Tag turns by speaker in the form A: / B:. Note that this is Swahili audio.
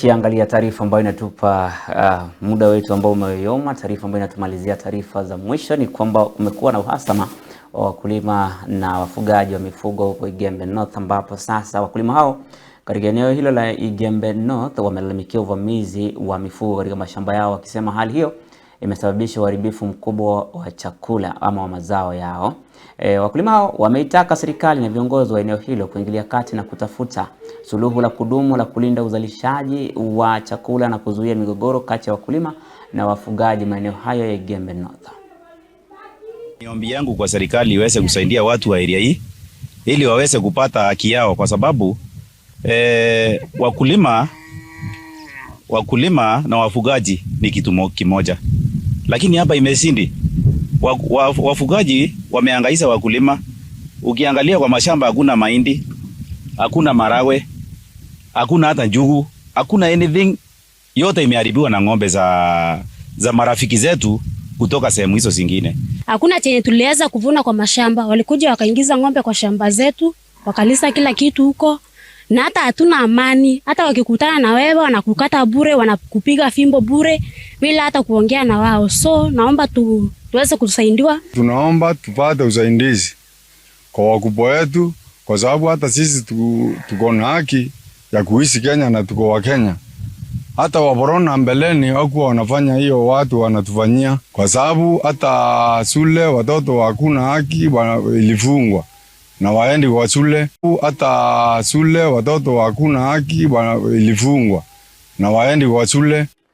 A: Kiangalia taarifa ambayo inatupa muda wetu ambao umeyoma, taarifa ambayo inatumalizia taarifa za mwisho ni kwamba kumekuwa na uhasama wa wakulima na wafugaji wa mifugo huko Igembe North, ambapo sasa wakulima hao katika eneo hilo la Igembe North wamelalamikia uvamizi wa mifugo katika mashamba yao, wakisema hali hiyo imesababisha uharibifu mkubwa wa chakula ama wa mazao yao. Wakulima hao wameitaka serikali na viongozi wa eneo hilo kuingilia kati na kutafuta suluhu la kudumu la kulinda uzalishaji wa chakula na kuzuia migogoro kati ya wakulima na wafugaji maeneo hayo ya Igembe North.
B: Niombi yangu kwa serikali iweze kusaidia watu wa area hii ili waweze kupata haki yao, kwa sababu wakulima na wafugaji ni kitu kimoja, lakini hapa imesindi. Wafugaji wamehangaisha wakulima. Ukiangalia kwa mashamba hakuna mahindi, hakuna marawe, hakuna hata njugu, hakuna anything. Yote imeharibiwa na ng'ombe za marafiki zetu kutoka sehemu hizo zingine.
C: Hakuna chenye tuliweza kuvuna kwa mashamba. Walikuja wakaingiza ng'ombe kwa shamba zetu, wakalisa kila kitu huko. Na hata hatuna amani. Hata wakikutana na wewe wanakukata bure, wanakupiga fimbo bure bila hata kuongea na wao. So naomba tuweze kusaidiwa.
D: Tunaomba tupate usaidizi kwa wakubwa wetu, kwa sababu hata sisi tuko na haki ya kuishi Kenya na tuko wa Kenya. Hata waborona mbeleni hawakuwa wanafanya hiyo, watu wanatufanyia, kwa sababu hata shule watoto hakuna haki, ilifungwa na waendi kwa shule. Hata shule watoto hakuna haki, ilifungwa na waendi kwa shule.